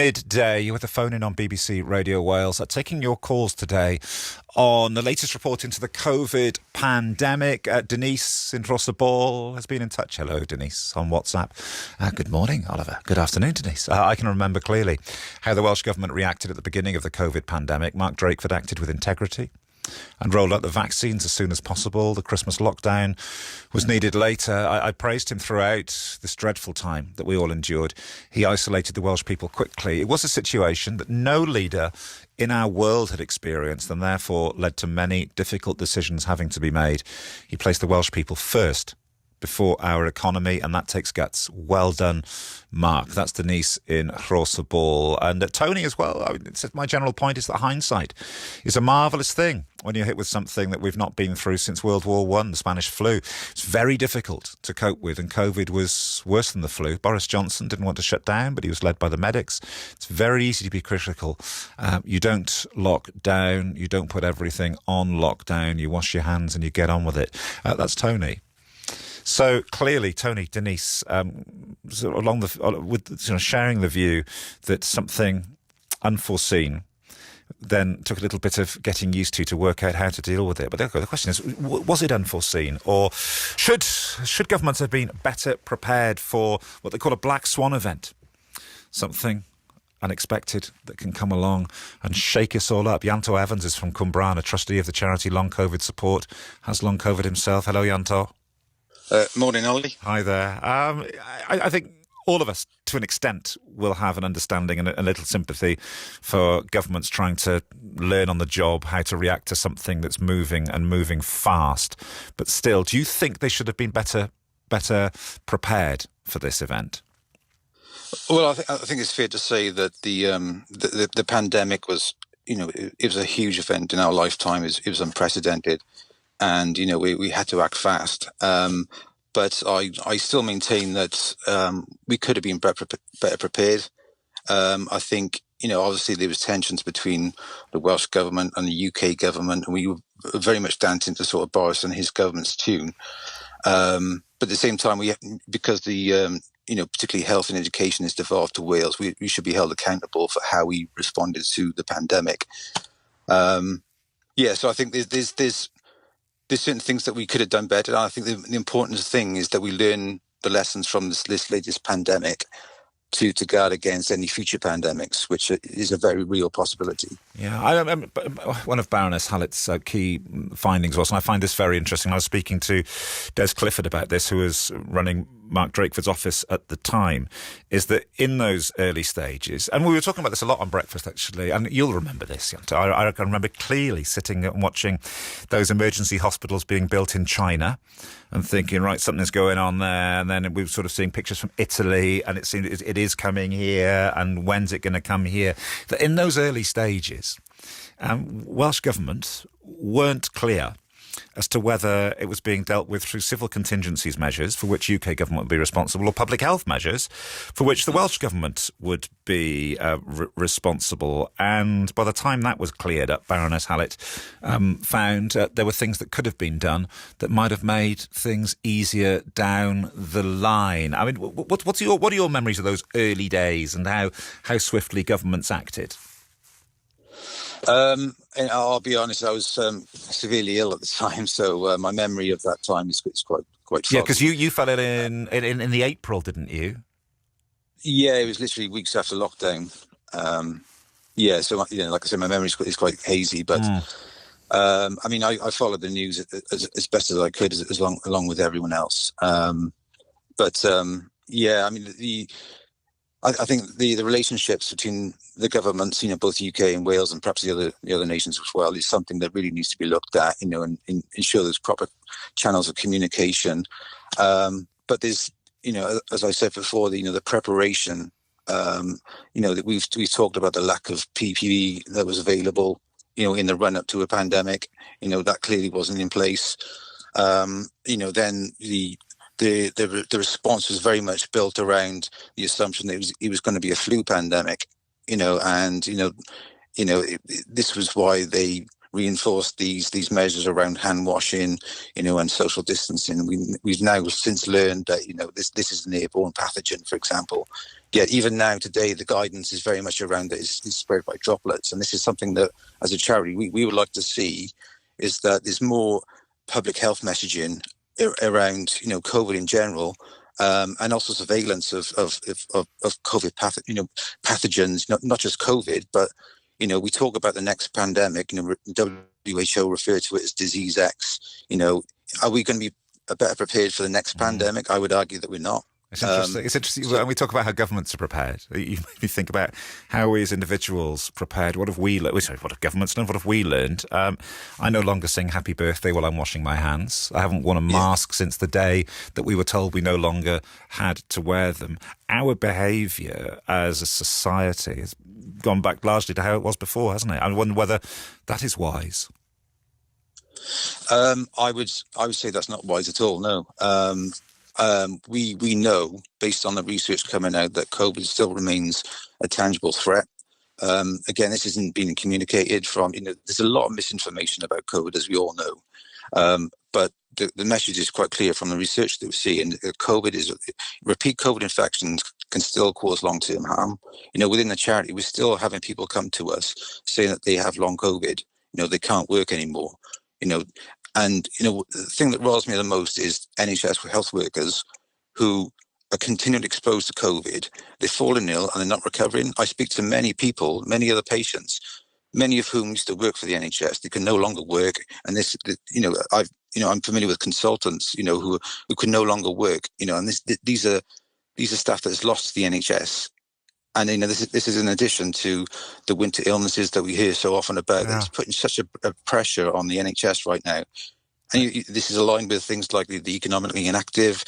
Midday, you're with the phone in on BBC Radio Wales, taking your calls today on the latest report into the COVID pandemic. Denise in Ball has been in touch. Hello, Denise, on WhatsApp. Good morning, Oliver. Good afternoon, Denise. I can remember clearly how the Welsh Government reacted at the beginning of the COVID pandemic. Mark Drakeford acted with integrity and rolled out the vaccines as soon as possible. The Christmas lockdown was needed later. I praised him throughout this dreadful time that we all endured. He isolated the Welsh people quickly. It was a situation that no leader in our world had experienced and therefore led to many difficult decisions having to be made. He placed the Welsh people first before our economy, and that takes guts. Well done, Mark. That's Denise in Ball. And Tony as well. My general point is that hindsight is a marvellous thing when you're hit with something that we've not been through since World War I, the Spanish flu. It's very difficult to cope with, and COVID was worse than the flu. Boris Johnson didn't want to shut down, but he was led by the medics. It's very easy to be critical. You don't lock down. You don't put everything on lockdown. You wash your hands and you get on with it. That's Tony. So clearly, Tony, Denise, sharing the view that something unforeseen then took a little bit of getting used to work out how to deal with it. But the question is, was it unforeseen, or should governments have been better prepared for what they call a black swan event, something unexpected that can come along and shake us all up? Yanto Evans is from Cwmbran, a trustee of the charity Long COVID Support, has long COVID himself. Hello, Yanto. Morning, Ollie. Hi there. I think all of us, to an extent, will have an understanding and a little sympathy for governments trying to learn on the job how to react to something that's moving and moving fast. But still, do you think they should have been better prepared for this event? Well, I think it's fair to say that the pandemic was, it was a huge event in our lifetime. It was unprecedented. And, we had to act fast. But I still maintain that we could have been better prepared. I think, obviously there was tensions between the Welsh government and the UK government, and we were very much dancing to sort of Boris and his government's tune. But at the same time, because the, particularly health and education is devolved to Wales, we should be held accountable for how we responded to the pandemic. So I think there's certain things that we could have done better. And I think the important thing is that we learn the lessons from this latest pandemic to guard against any future pandemics, which is a very real possibility. Yeah, one of Baroness Hallett's key findings was, and I find this very interesting, I was speaking to Des Clifford about this, who was running Mark Drakeford's office at the time, is that in those early stages, and we were talking about this a lot on breakfast actually, and you'll remember this, Yanto. I can remember clearly sitting and watching those emergency hospitals being built in China and thinking, right, something's going on there, and then we were sort of seeing pictures from Italy, and it seemed it is coming here, and when's it going to come here? That in those early stages, Welsh government weren't clear as to whether it was being dealt with through civil contingencies measures, for which UK government would be responsible, or public health measures, for which the Welsh government would be responsible. And by the time that was cleared up, Baroness Hallett found there were things that could have been done that might have made things easier down the line. I mean, what are your memories of those early days and how swiftly governments acted? And I'll be honest, I was severely ill at the time, so my memory of that time is quite foggy. Yeah, because you fell ill in the April, didn't you? Yeah, it was literally weeks after lockdown. So like I said, my memory is quite hazy, but I followed the news as best as I could, along with everyone else. I think the relationships between the governments, both UK and Wales, and perhaps the other nations as well, is something that really needs to be looked at, and ensure there's proper channels of communication. But there's, as I said before, the preparation. That we've talked about the lack of PPE that was available, in the run up to a pandemic. That clearly wasn't in place. Then the response was very much built around the assumption that it was going to be a flu pandemic, this was why they reinforced these measures around hand washing, and social distancing. We've now since learned that, this is an airborne pathogen, for example. Yet even now today, the guidance is very much around that it's spread by droplets. And this is something that, as a charity, we would like to see, is that there's more public health messaging around, COVID in general, and also surveillance of COVID pathogens, not just COVID, but, we talk about the next pandemic, WHO referred to it as disease X. Are we going to be better prepared for the next pandemic? I would argue that we're not. It's interesting. It's interesting when we talk about how governments are prepared. You maybe think about how we as individuals prepared. What have we learned? Sorry, what have governments learned? What have we learned? I no longer sing Happy Birthday while I'm washing my hands. I haven't worn a mask since the day that we were told we no longer had to wear them. Our behaviour as a society has gone back largely to how it was before, hasn't it? I wonder whether that is wise. I would say that's not wise at all. No. We know, based on the research coming out, that COVID still remains a tangible threat. Again, this isn't being communicated from, there's a lot of misinformation about COVID, as we all know. But the message is quite clear from the research that we see. And repeat COVID infections can still cause long-term harm. Within the charity, we're still having people come to us saying that they have long COVID. They can't work anymore. And, the thing that riles me the most is NHS health workers who are continually exposed to COVID. They're falling ill and they're not recovering. I speak to many people, many other patients, many of whom used to work for the NHS. They can no longer work. And I'm familiar with consultants, who can no longer work, and these are staff that has lost the NHS. And, this is in addition to the winter illnesses that we hear so often about. Yeah. It's putting such a pressure on the NHS right now. And this is aligned with things like the economically inactive,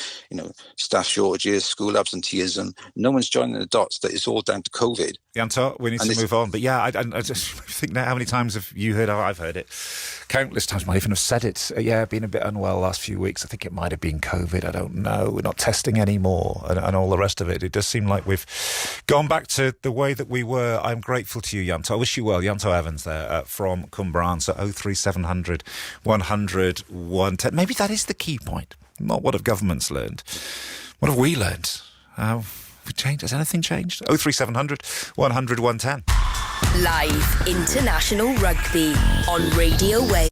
staff shortages, school absenteeism. No one's joining the dots that it's all down to COVID. Yanto, we need to move on. But yeah, I just think now, how many times have you heard? I've heard it countless times. Might even have said it. Yeah, been a bit unwell last few weeks. I think it might have been COVID. I don't know. We're not testing anymore and all the rest of it. It does seem like we've gone back to the way that we were. I'm grateful to you, Yanto. I wish you well. Yanto Evans there from Cumbrae. So 03700 100 110. Maybe that is the key point. Not what have governments learned. What have we learned? Has anything changed? 03700 100 110. Live international rugby on Radio Wales.